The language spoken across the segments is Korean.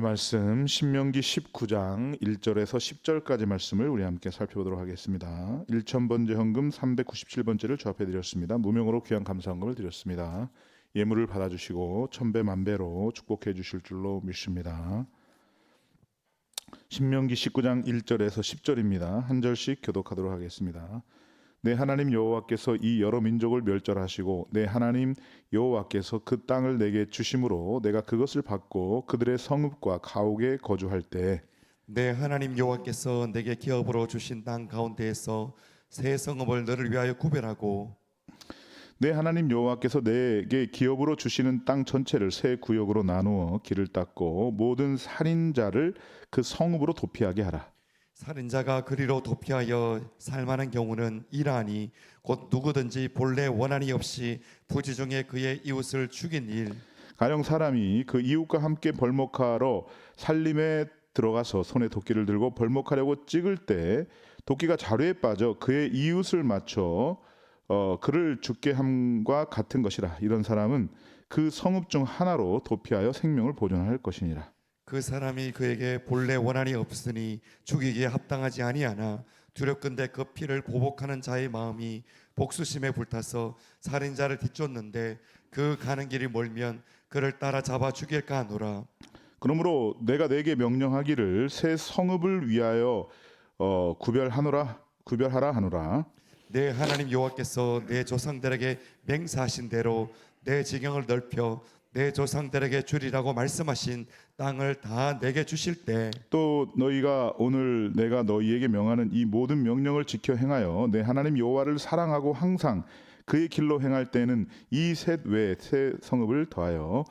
말씀 신명기 19장 1절에서 10절까지 말씀을 우리 함께 살펴보도록 하겠습니다. 1000번째 헌금 397번째를 조합해 드렸습니다. 무명으로 귀한 감사헌금을 드렸습니다. 예물을 받아주시고 천배 만배로 축복해 주실 줄로 믿습니다. 신명기 19장 1절에서 10절입니다. 한 절씩 교독하도록 하겠습니다. 내 하나님 여호와께서 이 여러 민족을 멸절하시고 내 하나님 여호와께서 그 땅을 내게 주심으로 내가 그것을 받고 그들의 성읍과 가옥에 거주할 때 내 하나님 여호와께서 내게 기업으로 주신 땅 가운데에서 새 성읍을 너를 위하여 구별하고 내 하나님 여호와께서 내게 기업으로 주시는 땅 전체를 세 구역으로 나누어 길을 닦고 모든 살인자를 그 성읍으로 도피하게 하라. 살인자가 그리로 도피하여 살만한 경우는 이러하니 곧 누구든지 본래 원한이 없이 부지중에 그의 이웃을 죽인 일 가령 사람이 그 이웃과 함께 벌목하러 살림에 들어가서 손에 도끼를 들고 벌목하려고 찍을 때 도끼가 자루에 빠져 그의 이웃을 맞춰 그를 죽게 함과 같은 것이라. 이런 사람은 그 성읍 중 하나로 도피하여 생명을 보존할 것이니라. 그 사람이 그에게 본래 원한이 없으니 죽이기에 합당하지 아니하나 두렵건대 그 피를 보복하는 자의 마음이 복수심에 불타서 살인자를 뒤쫓는데 그 가는 길이 멀면 그를 따라 잡아 죽일까 하노라. 그러므로 내가 내게 명령하기를 새 성읍을 위하여 구별하라 하노라. 내 하나님 여호와께서 내 조상들에게 맹세하신 대로 내 지경을 넓혀 내 조상들에게 주리라고 말씀하신 땅을 다 내게 주실 때 또 너희가 오늘 내가 너희에게 명하는 이 모든 명령을 지켜 행하여 내 하나님 여호와를 사랑하고 항상 그의 길로 행할 때는 이 셋 외에 새 성읍을 더하여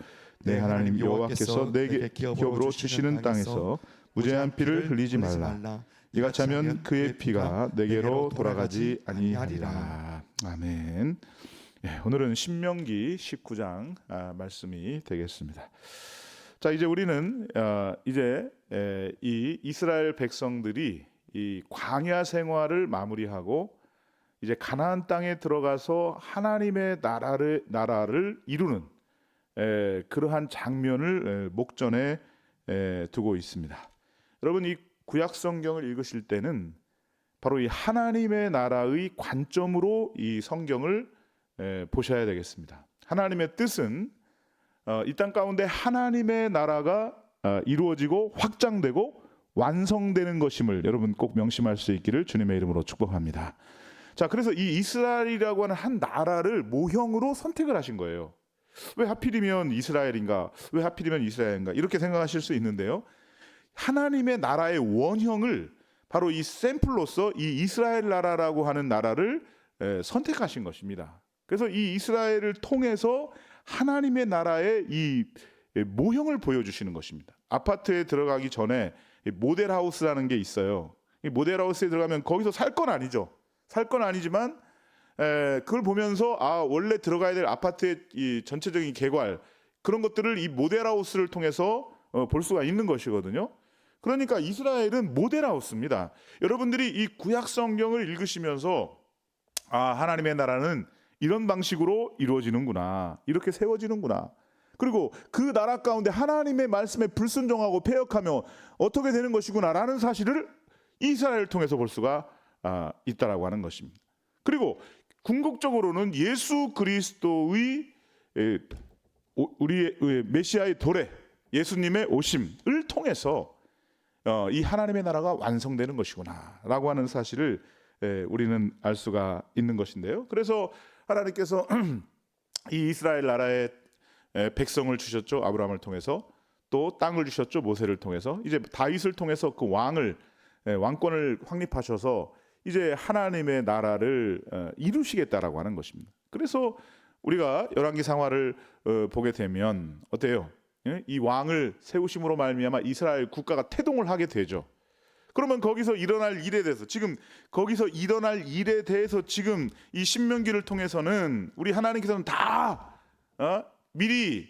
내 하나님 여호와께서 내게 기업으로 주시는 땅에서 무죄한 피를 흘리지 말라. 이같이 하면 그의 피가 내게로 돌아가지 아니하리라. 아멘. 오늘은 신명기 19장 말씀이 되겠습니다. 자, 이제 우리는 이 이스라엘 백성들이 이 광야 생활을 마무리하고 이제 가나안 땅에 들어가서 하나님의 나라를 이루는 그러한 장면을 목전에 두고 있습니다. 여러분, 이 구약 성경을 읽으실 때는 바로 이 하나님의 나라의 관점으로 이 성경을 보셔야 되겠습니다. 하나님의 뜻은 이 땅 가운데 하나님의 나라가 이루어지고 확장되고 완성되는 것임을 여러분 꼭 명심할 수 있기를 주님의 이름으로 축복합니다. 자, 그래서 이 이스라엘이라고 하는 한 나라를 모형으로 선택을 하신 거예요. 왜 하필이면 이스라엘인가? 왜 하필이면 이스라엘인가? 이렇게 생각하실 수 있는데요. 하나님의 나라의 원형을 바로 이 샘플로서 이 이스라엘 나라라고 하는 나라를 선택하신 것입니다. 그래서 이 이스라엘을 통해서 하나님의 나라의 이 모형을 보여주시는 것입니다. 아파트에 들어가기 전에 모델하우스라는 게 있어요. 이 모델하우스에 들어가면 거기서 살 건 아니죠. 살 건 아니지만 그걸 보면서 원래 들어가야 될 아파트의 이 전체적인 계괄 그런 것들을 이 모델하우스를 통해서 볼 수가 있는 것이거든요. 그러니까 이스라엘은 모델하우스입니다. 여러분들이 이 구약 성경을 읽으시면서 하나님의 나라는 이런 방식으로 이루어지는구나, 이렇게 세워지는구나, 그리고 그 나라 가운데 하나님의 말씀에 불순종하고 패역하며 어떻게 되는 것이구나 라는 사실을 이스라엘을 통해서 볼 수가 있다라고 하는 것입니다. 그리고 궁극적으로는 예수 그리스도의 우리의 메시아의 도래, 예수님의 오심을 통해서 이 하나님의 나라가 완성되는 것이구나 라고 하는 사실을 우리는 알 수가 있는 것인데요. 그래서 하나님께서 이 이스라엘 나라에 백성을 주셨죠. 아브라함을 통해서. 또 땅을 주셨죠. 모세를 통해서. 이제 다윗을 통해서 그 왕권을 확립하셔서 이제 하나님의 나라를 이루시겠다라고 하는 것입니다. 그래서 우리가 열왕기 상하를 보게 되면 어때요? 이 왕을 세우심으로 말미암아 이스라엘 국가가 태동을 하게 되죠. 그러면 거기서 일어날 일에 대해서 지금 이 신명기를 통해서는 우리 하나님께서는 다 미리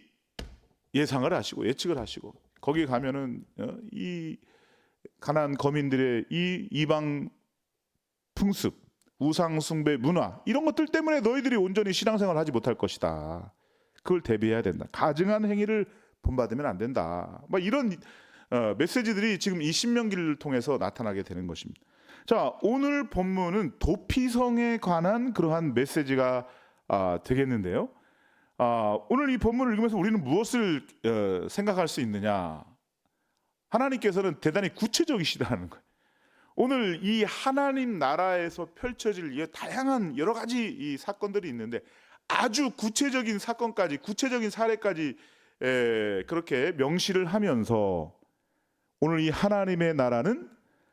예상을 하시고 예측을 하시고 거기 가면은 이 가나안 거민들의 이 이방 풍습, 우상 숭배 문화 이런 것들 때문에 너희들이 온전히 신앙생활을 하지 못할 것이다. 그걸 대비해야 된다. 가증한 행위를 본받으면 안 된다. 막 이런 메시지들이 지금 이 신명기를 통해서 나타나게 되는 것입니다. 자, 오늘 본문은 도피성에 관한 그러한 메시지가 되겠는데요. 오늘 이 본문을 읽으면서 우리는 무엇을 생각할 수 있느냐? 하나님께서는 대단히 구체적이시다는 거예요. 오늘 이 하나님 나라에서 펼쳐질 이 다양한 여러 가지 이 사건들이 있는데 아주 구체적인 사건까지, 구체적인 사례까지 그렇게 명시를 하면서 오늘 이 하나님의 나라는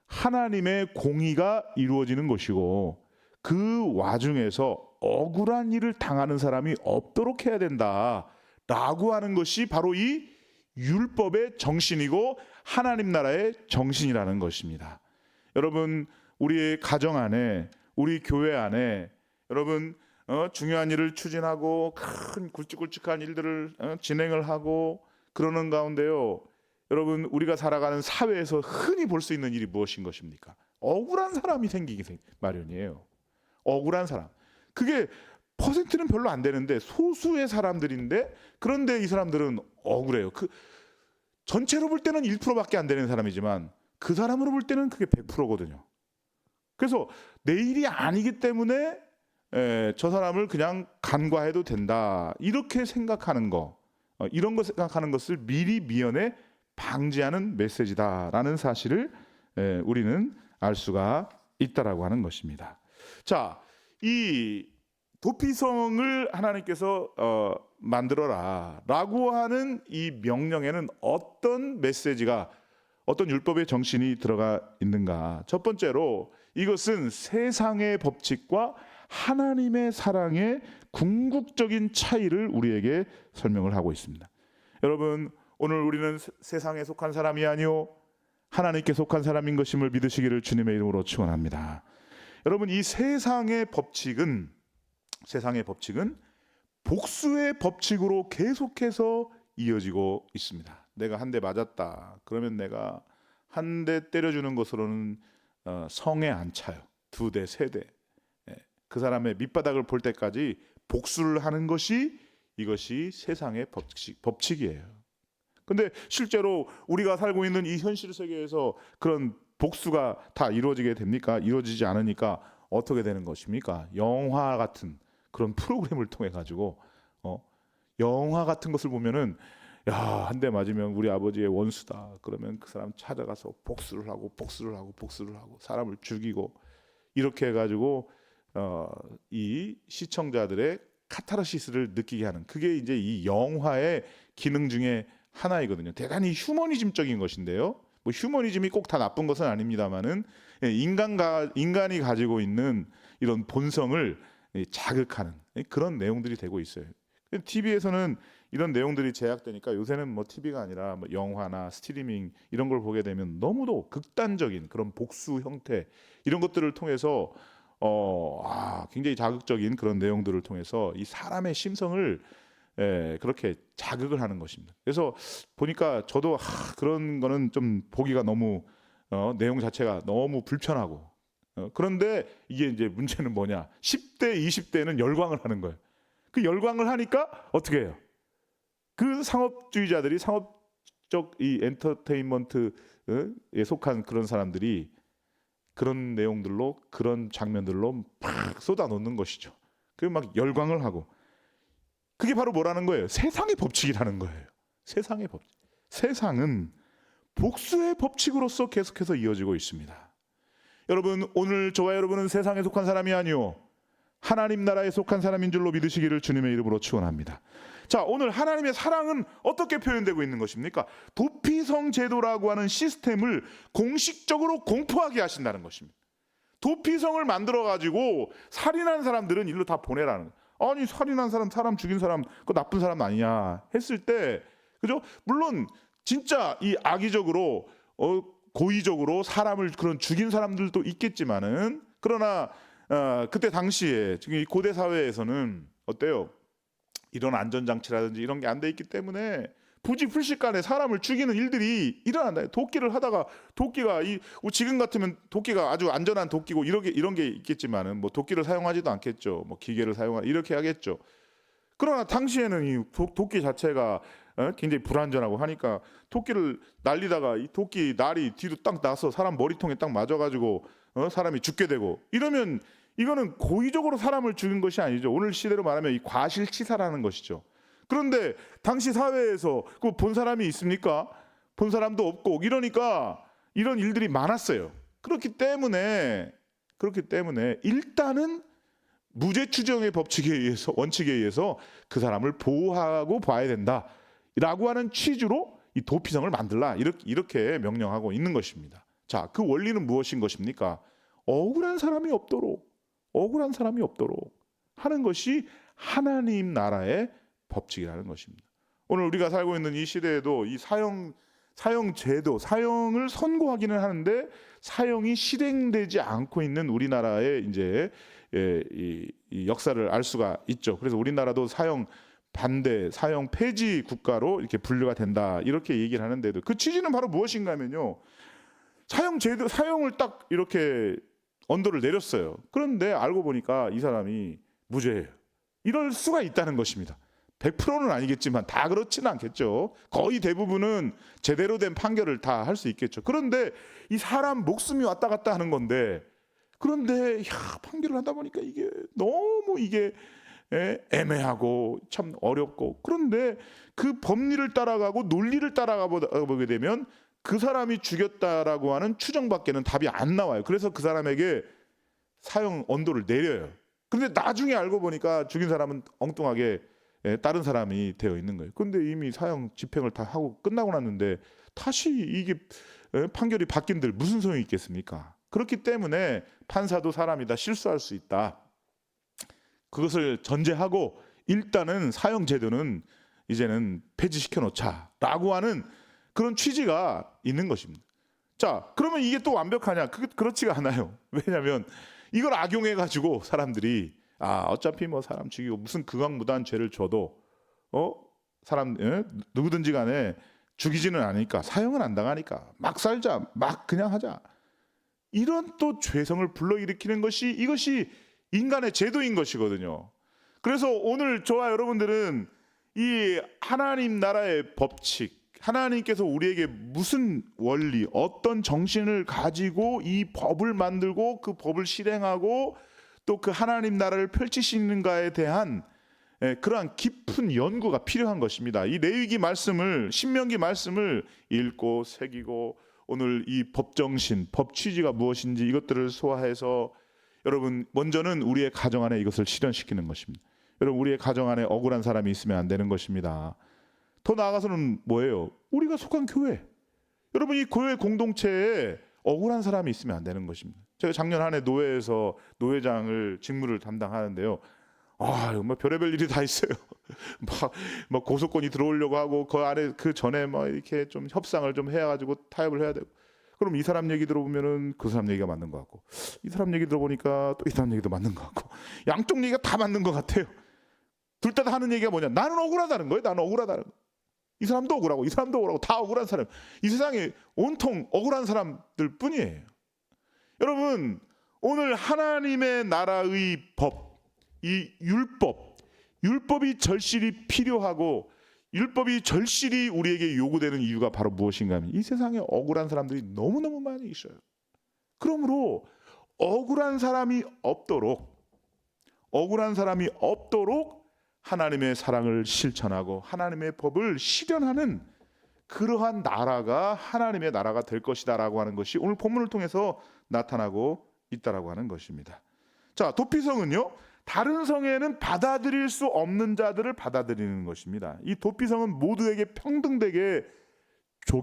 하나님의 공의가 이루어지는 것이고 그 와중에서 억울한 일을 당하는 사람이 없도록 해야 된다라고 하는 것이 바로 이 율법의 정신이고 하나님 나라의 정신이라는 것입니다. 여러분, 우리의 가정 안에, 우리 교회 안에 여러분 중요한 일을 추진하고 큰 굵직굵직한 일들을 진행을 하고 그러는 가운데요, 여러분 우리가 살아가는 사회에서 흔히 볼 수 있는 일이 무엇인 것입니까? 억울한 사람이 생기기 마련이에요. 억울한 사람. 그게 퍼센트는 별로 안 되는데 소수의 사람들인데, 그런데 이 사람들은 억울해요. 그 전체로 볼 때는 1%밖에 안 되는 사람이지만 그 사람으로 볼 때는 그게 100%거든요. 그래서 내 일이 아니기 때문에 저 사람을 그냥 간과해도 된다, 이렇게 생각하는 거, 이런 거 생각하는 것을 미리 미연에 방지하는 메시지다라는 사실을 우리는 알 수가 있다라고 하는 것입니다. 자, 이 도피성을 하나님께서 만들어라라고 하는 이 명령에는 어떤 메시지가, 어떤 율법의 정신이 들어가 있는가? 첫 번째로 이것은 세상의 법칙과 하나님의 사랑의 궁극적인 차이를 우리에게 설명을 하고 있습니다. 여러분, 오늘 우리는 세상에 속한 사람이 아니요 하나님께 속한 사람인 것임을 믿으시기를 주님의 이름으로 축원합니다. 여러분, 이 세상의 법칙은 복수의 법칙으로 계속해서 이어지고 있습니다. 내가 한 대 맞았다 그러면 내가 한 대 때려주는 것으로는 성에 안 차요. 2대, 3대. 그 사람의 밑바닥을 볼 때까지 복수를 하는 것이, 이것이 세상의 법칙이에요. 근데 실제로 우리가 살고 있는 이 현실 세계에서 그런 복수가 다 이루어지게 됩니까? 이루어지지 않으니까 어떻게 되는 것입니까? 영화 같은 그런 프로그램을 통해 가지고 영화 같은 것을 보면은, 야, 한 대 맞으면 우리 아버지의 원수다 그러면 그 사람 찾아가서 복수를 하고 사람을 죽이고, 이렇게 해가지고 이 시청자들의 카타르시스를 느끼게 하는, 그게 이제 이 영화의 기능 중에 하나이거든요. 대단히 휴머니즘적인 것인데요. 뭐 휴머니즘이 꼭 다 나쁜 것은 아닙니다만은 인간이 가지고 있는 이런 본성을 자극하는 그런 내용들이 되고 있어요. TV에서는 이런 내용들이 제약되니까 요새는 뭐 TV가 아니라 뭐 영화나 스트리밍 이런 걸 보게 되면 너무도 극단적인 그런 복수 형태, 이런 것들을 통해서 굉장히 자극적인 그런 내용들을 통해서 이 사람의 심성을 그렇게 자극을 하는 것입니다. 그래서 보니까 저도 그런 거는 좀 보기가 너무 내용 자체가 너무 불편하고, 그런데 이게 이제 문제는 뭐냐? 10대, 20대는 열광을 하는 거예요. 그 열광을 하니까 어떻게 해요? 그 상업주의자들이, 상업적 이 엔터테인먼트에 속한 그런 사람들이 그런 내용들로, 그런 장면들로 막 쏟아놓는 것이죠. 그 막 열광을 하고, 그게 바로 뭐라는 거예요? 세상의 법칙이라는 거예요. 세상의 법칙. 세상은 복수의 법칙으로서 계속해서 이어지고 있습니다. 여러분, 오늘 저와 여러분은 세상에 속한 사람이 아니요 하나님 나라에 속한 사람인 줄로 믿으시기를 주님의 이름으로 축원합니다. 자, 오늘 하나님의 사랑은 어떻게 표현되고 있는 것입니까? 도피성 제도라고 하는 시스템을 공식적으로 공포하게 하신다는 것입니다. 도피성을 만들어 가지고 살인한 사람들은 일로 다 보내라는 거예요. 아니, 살인한 사람, 사람 죽인 사람, 그 나쁜 사람 아니냐 했을 때, 그죠? 물론 진짜 이 악의적으로 고의적으로 사람을 그런 죽인 사람들도 있겠지만은, 그러나 그때 당시에 지금 이 고대 사회에서는 어때요? 이런 안전장치라든지 이런 게 안 돼 있기 때문에 부지불식간에 사람을 죽이는 일들이 일어난다. 도끼를 하다가 도끼가 지금 같으면 도끼가 아주 안전한 도끼고 이런 게 있겠지만은 뭐 도끼를 사용하지도 않겠죠. 뭐 기계를 사용하 이렇게 하겠죠. 그러나 당시에는 이 도끼 자체가 굉장히 불안전하고 하니까 토끼를 날리다가 이 토끼 날이 뒤로 딱 나서 사람 머리통에 딱 맞아가지고 사람이 죽게 되고 이러면 이거는 고의적으로 사람을 죽인 것이 아니죠. 오늘 시대로 말하면 이 과실치사라는 것이죠. 그런데 당시 사회에서 그 본 사람이 있습니까? 본 사람도 없고 이러니까 이런 일들이 많았어요. 그렇기 때문에 일단은 무죄 추정의 법칙에 의해서 원칙에 의해서 그 사람을 보호하고 봐야 된다라고 하는 취지로 이 도피성을 만들라 이렇게 명령하고 있는 것입니다. 자, 그 원리는 무엇인 것입니까? 억울한 사람이 없도록 하는 것이 하나님 나라의 법칙이라는 것입니다. 오늘 우리가 살고 있는 이 시대에도 이 사형 제도, 사형을 선고하기는 하는데 사형이 실행되지 않고 있는 우리나라의 이제 이 역사를 알 수가 있죠. 그래서 우리나라도 사형 반대, 사형 폐지 국가로 이렇게 분류가 된다 이렇게 얘기를 하는데도 그 취지는 바로 무엇인가면요. 사형 제도, 사형을 딱 이렇게 언도를 내렸어요. 그런데 알고 보니까 이 사람이 무죄예요. 이럴 수가 있다는 것입니다. 100%는 아니겠지만 다 그렇지는 않겠죠. 거의 대부분은 제대로 된 판결을 다 할 수 있겠죠. 그런데 이 사람 목숨이 왔다 갔다 하는 건데 그런데 판결을 하다 보니까 이게 너무 애매하고 참 어렵고 그런데 그 법리를 따라가고 논리를 따라가 보게 되면 그 사람이 죽였다라고 하는 추정밖에는 답이 안 나와요. 그래서 그 사람에게 사형 언도를 내려요. 그런데 나중에 알고 보니까 죽인 사람은 엉뚱하게 다른 사람이 되어 있는 거예요. 그런데 이미 사형 집행을 다 하고 끝나고 났는데 다시 이게 판결이 바뀐들 무슨 소용이 있겠습니까? 그렇기 때문에 판사도 사람이다, 실수할 수 있다. 그것을 전제하고 일단은 사형 제도는 이제는 폐지시켜 놓자라고 하는 그런 취지가 있는 것입니다. 자, 그러면 이게 또 완벽하냐? 그렇지가 않아요. 왜냐하면 이걸 악용해 가지고 사람들이 어차피 뭐 사람 죽이고 무슨 극악무도한 죄를 줘도 사람 누구든지 간에 죽이지는 않으니까 사형은 안 당하니까 막 살자, 막 그냥 하자. 이런 또 죄성을 불러일으키는 것이 이것이 인간의 제도인 것이거든요. 그래서 오늘 저와 여러분들은 이 하나님 나라의 법칙, 하나님께서 우리에게 무슨 원리, 어떤 정신을 가지고 이 법을 만들고 그 법을 실행하고 또 그 하나님 나라를 펼치시는가에 대한 그러한 깊은 연구가 필요한 것입니다. 이 레위기 말씀을, 신명기 말씀을 읽고 새기고 오늘 이 법정신, 법 취지가 무엇인지 이것들을 소화해서 여러분 먼저는 우리의 가정 안에 이것을 실현시키는 것입니다. 여러분 우리의 가정 안에 억울한 사람이 있으면 안 되는 것입니다. 더 나아가서는 뭐예요? 우리가 속한 교회. 여러분 이 교회 공동체에 억울한 사람이 있으면 안 되는 것입니다. 제가 작년 한 해 노회에서 노회장을 직무를 담당하는데요. 뭐 별의별 일이 다 있어요. 막 고소권이 들어오려고 하고 그 안에 그 전에 뭐 이렇게 좀 협상을 좀 해가지고 타협을 해야 되고. 그럼 이 사람 얘기 들어보면은 그 사람 얘기가 맞는 것 같고, 이 사람 얘기 들어보니까 또 이 사람 얘기도 맞는 것 같고, 양쪽 얘기가 다 맞는 것 같아요. 둘 다 하는 얘기가 뭐냐? 나는 억울하다는 거예요. 나는 억울하다는 거. 이 사람도 억울하고 이 사람도 억울하고 다 억울한 사람. 이 세상에 온통 억울한 사람들 뿐이에요. 여러분 오늘 하나님의 나라의 법, 이 율법이 절실히 필요하고 율법이 절실히 우리에게 요구되는 이유가 바로 무엇인가 하면 이 세상에 억울한 사람들이 너무너무 많이 있어요. 그러므로 억울한 사람이 없도록 하나님의 사랑을 실천하고 하나님의 법을 실현하는 그러한 나라가 하나님의 나라가 될 것이다라고 하는 것이 오늘 본문을 통해서 나타나고 있다라고 하는 것입니다. 자, 도피성은요. 다른 성에는 받아들일 수 없는 자들을 받아들이는 것입니다. 이 도피성은 모두에게 평등되게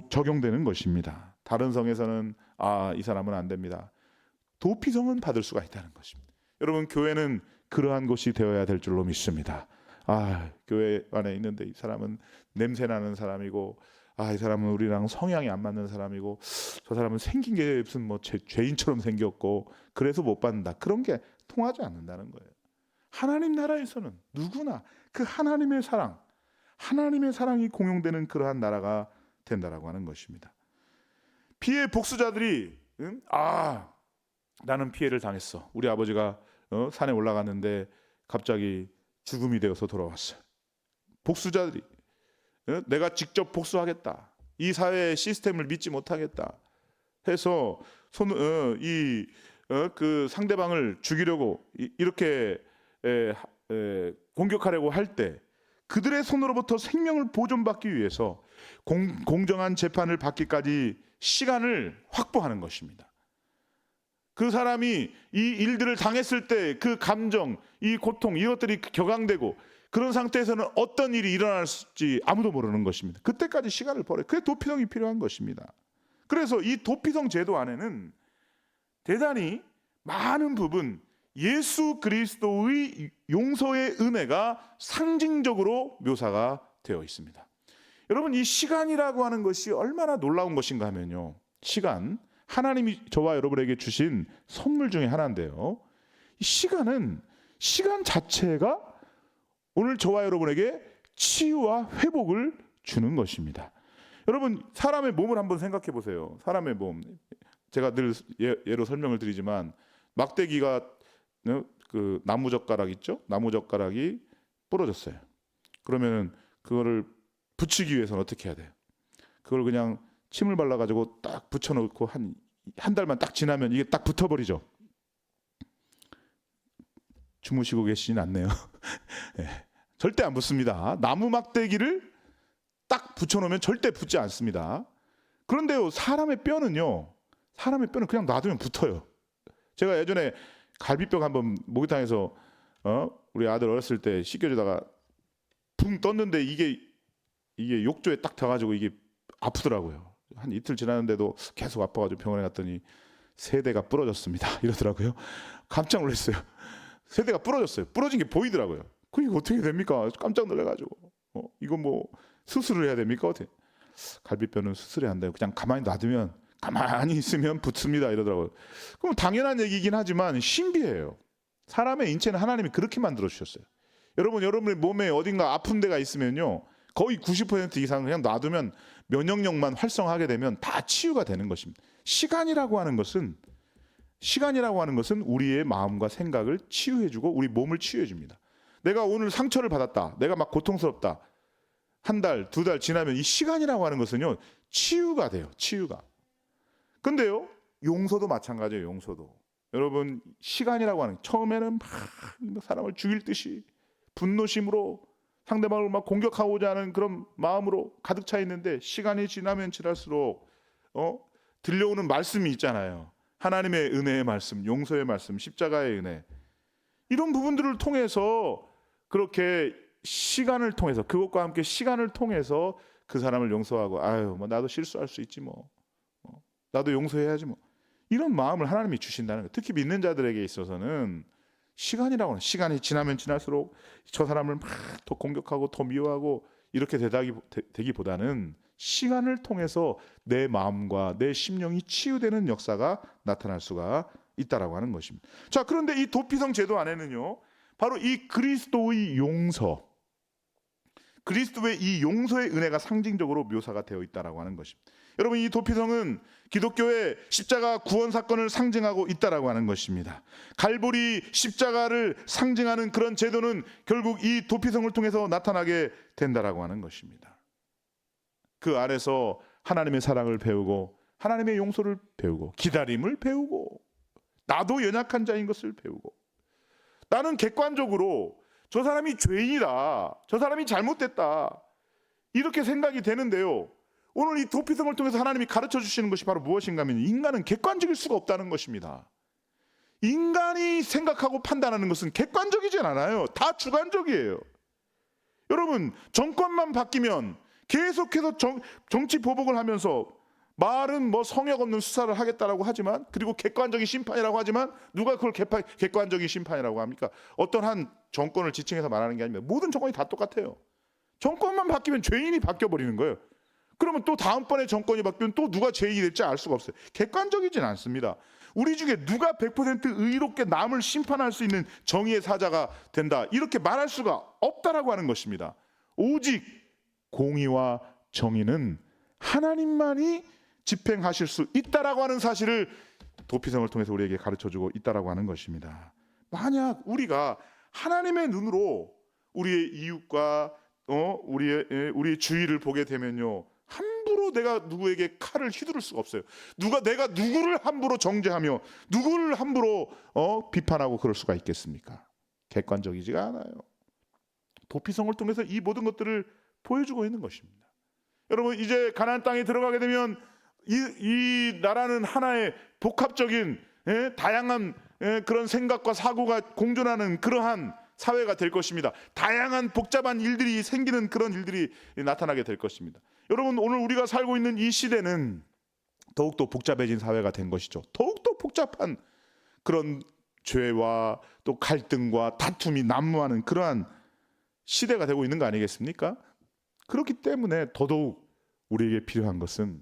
적용되는 것입니다. 다른 성에서는 이 사람은 안 됩니다. 도피성은 받을 수가 있다는 것입니다. 여러분 교회는 그러한 곳이 되어야 될 줄로 믿습니다. 교회 안에 있는데 이 사람은 냄새나는 사람이고 이 사람은 우리랑 성향이 안 맞는 사람이고 저 사람은 생긴 게 무슨 뭐 죄인처럼 생겼고 그래서 못 받는다. 그런 게 통하지 않는다는 거예요. 하나님 나라에서는 누구나 그 하나님의 사랑이 공용되는 그러한 나라가 된다라고 하는 것입니다. 피해 복수자들이 나는 피해를 당했어. 우리 아버지가 산에 올라갔는데 갑자기 죽음이 되어서 돌아왔어요. 복수자들이 내가 직접 복수하겠다. 이 사회의 시스템을 믿지 못하겠다 해서 그 상대방을 죽이려고 이렇게 공격하려고 할 때 그들의 손으로부터 생명을 보존받기 위해서 공정한 재판을 받기까지 시간을 확보하는 것입니다. 그 사람이 이 일들을 당했을 때 그 감정, 이 고통, 이것들이 격앙되고 그런 상태에서는 어떤 일이 일어날지 아무도 모르는 것입니다. 그때까지 시간을 벌어요. 그게 도피성이 필요한 것입니다. 그래서 이 도피성 제도 안에는 대단히 많은 부분 예수 그리스도의 용서의 은혜가 상징적으로 묘사가 되어 있습니다. 여러분, 이 시간이라고 하는 것이 얼마나 놀라운 것인가 하면요, 시간, 하나님이 저와 여러분에게 주신 선물 중에 하나인데요, 이 시간은 시간 자체가 오늘 저와 여러분에게 치유와 회복을 주는 것입니다. 여러분, 사람의 몸을 한번 생각해 보세요. 사람의 몸, 제가 늘 예로 설명을 드리지만 막대기가 그 나무젓가락 있죠? 나무젓가락이 부러졌어요. 그러면 그거를 붙이기 위해서는 어떻게 해야 돼요? 그걸 그냥 침을 발라가지고 딱 붙여놓고 한 달만 딱 지나면 이게 딱 붙어버리죠. 주무시고 계시진 않네요. 네, 절대 안 붙습니다. 나무 막대기를 딱 붙여놓으면 절대 붙지 않습니다. 그런데요, 사람의 뼈는요, 그냥 놔두면 붙어요. 제가 예전에 갈비뼈 한번 목욕탕에서 우리 아들 어렸을 때 씻겨주다가 붕 떴는데 이게 욕조에 딱 닿아가지고 이게 아프더라고요. 한 이틀 지났는데도 계속 아파가지고 병원에 갔더니 세대가 부러졌습니다 이러더라고요. 깜짝 놀랐어요. 세대가 부러졌어요. 부러진 게 보이더라고요. 그게 어떻게 됩니까? 깜짝 놀래가지고 이거 뭐 수술을 해야 됩니까? 어떻게? 갈비뼈는 수술해야 한다요. 그냥 가만히 놔두면, 가만히 있으면 붙습니다 이러더라고요. 그럼 당연한 얘기긴 하지만 신비해요. 사람의 인체는 하나님이 그렇게 만들어 주셨어요. 여러분의 몸에 어딘가 아픈 데가 있으면요, 거의 90% 이상 그냥 놔두면 면역력만 활성화하게 되면 다 치유가 되는 것입니다. 시간이라고 하는 것은 우리의 마음과 생각을 치유해주고 우리 몸을 치유해줍니다. 내가 오늘 상처를 받았다, 내가 막 고통스럽다, 한 달, 두 달 지나면 이 시간이라고 하는 것은요, 치유가 돼요. 치유가. 근데요, 용서도 마찬가지예요. 용서도. 여러분, 시간이라고 하는, 처음에는 막 사람을 죽일 듯이 분노심으로 상대방을 막 공격하고자 하는 그런 마음으로 가득 차 있는데, 시간이 지나면 지날수록 들려오는 말씀이 있잖아요. 하나님의 은혜의 말씀, 용서의 말씀, 십자가의 은혜, 이런 부분들을 통해서, 그렇게 시간을 통해서, 그것과 함께 시간을 통해서 그 사람을 용서하고, 아유 뭐 나도 실수할 수 있지 뭐, 나도 용서해야지 뭐, 이런 마음을 하나님이 주신다는 거예요. 특히 믿는 자들에게 있어서는 시간이라고 하는, 시간이 지나면 지날수록 저 사람을 막 더 공격하고 더 미워하고 이렇게 되기보다는 시간을 통해서 내 마음과 내 심령이 치유되는 역사가 나타날 수가 있다라고 하는 것입니다. 자, 그런데 이 도피성 제도 안에는요, 바로 이 그리스도의 용서, 그리스도의 이 용서의 은혜가 상징적으로 묘사가 되어 있다라고 하는 것입니다. 여러분, 이 도피성은 기독교의 십자가 구원 사건을 상징하고 있다라고 하는 것입니다. 갈보리 십자가를 상징하는 그런 제도는 결국 이 도피성을 통해서 나타나게 된다라고 하는 것입니다. 그 안에서 하나님의 사랑을 배우고, 하나님의 용서를 배우고, 기다림을 배우고, 나도 연약한 자인 것을 배우고, 나는 객관적으로 저 사람이 죄인이다, 저 사람이 잘못됐다, 이렇게 생각이 되는데요, 오늘 이 도피성을 통해서 하나님이 가르쳐 주시는 것이 바로 무엇인가 하면, 인간은 객관적일 수가 없다는 것입니다. 인간이 생각하고 판단하는 것은 객관적이진 않아요. 다 주관적이에요. 여러분, 정권만 바뀌면 계속해서 정치 보복을 하면서 말은 뭐 성역 없는 수사를 하겠다라고 하지만, 그리고 객관적인 심판이라고 하지만, 누가 그걸 객관적인 심판이라고 합니까? 어떤 한 정권을 지칭해서 말하는 게 아닙니다. 모든 정권이 다 똑같아요. 정권만 바뀌면 죄인이 바뀌어버리는 거예요. 그러면 또 다음번에 정권이 바뀌면 또 누가 죄인이 될지 알 수가 없어요. 객관적이진 않습니다. 우리 중에 누가 100% 의롭게 남을 심판할 수 있는 정의의 사자가 된다, 이렇게 말할 수가 없다라고 하는 것입니다. 오직 공의와 정의는 하나님만이 집행하실 수 있다라고 하는 사실을 도피성을 통해서 우리에게 가르쳐주고 있다라고 하는 것입니다. 만약 우리가 하나님의 눈으로 우리의 이웃과 우리의 주위를 보게 되면요, 함부로 내가 누구에게 칼을 휘두를 수가 없어요. 내가 누구를 함부로 정죄하며 누구를 함부로 비판하고 그럴 수가 있겠습니까? 객관적이지가 않아요. 도피성을 통해서 이 모든 것들을 보여주고 있는 것입니다. 여러분, 이제 가나안 땅에 들어가게 되면 이 나라는 하나의 복합적인 다양한 그런 생각과 사고가 공존하는 그러한 사회가 될 것입니다. 다양한 복잡한 일들이 생기는 그런 일들이 나타나게 될 것입니다. 여러분, 오늘 우리가 살고 있는 이 시대는 더욱더 복잡해진 사회가 된 것이죠. 더욱더 복잡한 그런 죄와 또 갈등과 다툼이 난무하는 그러한 시대가 되고 있는 거 아니겠습니까? 그렇기 때문에 더더욱 우리에게 필요한 것은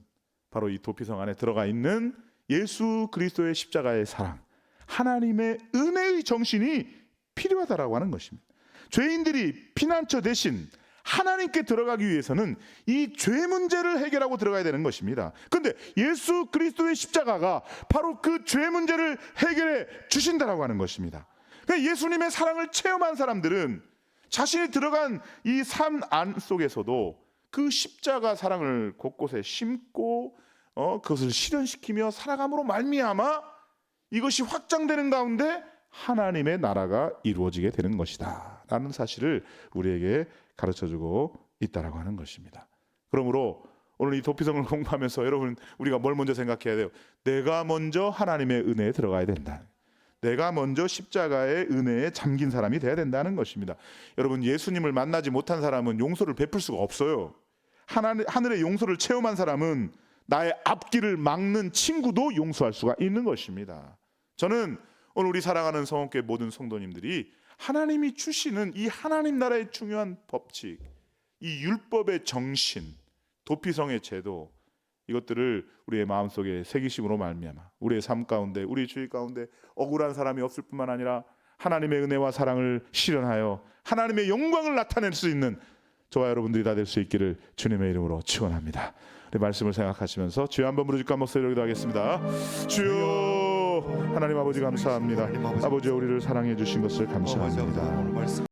바로 이 도피성 안에 들어가 있는 예수 그리스도의 십자가의 사랑, 하나님의 은혜의 정신이 필요하다라고 하는 것입니다. 죄인들이 피난처 대신 하나님께 들어가기 위해서는 이 죄 문제를 해결하고 들어가야 되는 것입니다. 그런데 예수 그리스도의 십자가가 바로 그 죄 문제를 해결해 주신다라고 하는 것입니다. 그러니까 예수님의 사랑을 체험한 사람들은 자신이 들어간 이 삶 안 속에서도 그 십자가 사랑을 곳곳에 심고 그것을 실현시키며 살아감으로 말미암아 이것이 확장되는 가운데 하나님의 나라가 이루어지게 되는 것이다 라는 사실을 우리에게 가르쳐주고 있다라고 하는 것입니다. 그러므로 오늘 이 도피성을 공부하면서 여러분, 우리가 뭘 먼저 생각해야 돼요? 내가 먼저 하나님의 은혜에 들어가야 된다. 내가 먼저 십자가의 은혜에 잠긴 사람이 돼야 된다는 것입니다. 여러분, 예수님을 만나지 못한 사람은 용서를 베풀 수가 없어요. 하늘의 용서를 체험한 사람은 나의 앞길을 막는 친구도 용서할 수가 있는 것입니다. 저는 오늘 우리 사랑하는 성원교회 모든 성도님들이 하나님이 주시는 이 하나님 나라의 중요한 법칙, 이 율법의 정신, 도피성의 제도, 이것들을 우리의 마음속에 새기심으로 말미암아 우리의 삶 가운데, 우리 주위 가운데 억울한 사람이 없을 뿐만 아니라 하나님의 은혜와 사랑을 실현하여 하나님의 영광을 나타낼 수 있는 저와 여러분들이 다 될 수 있기를 주님의 이름으로 축원합니다. 우리 말씀을 생각하시면서 주여 한번 부르짖고 한 목소리로 기도하겠습니다. 주여, 하나님 아버지 감사합니다. 아버지, 우리를 사랑해 주신 것을 감사합니다.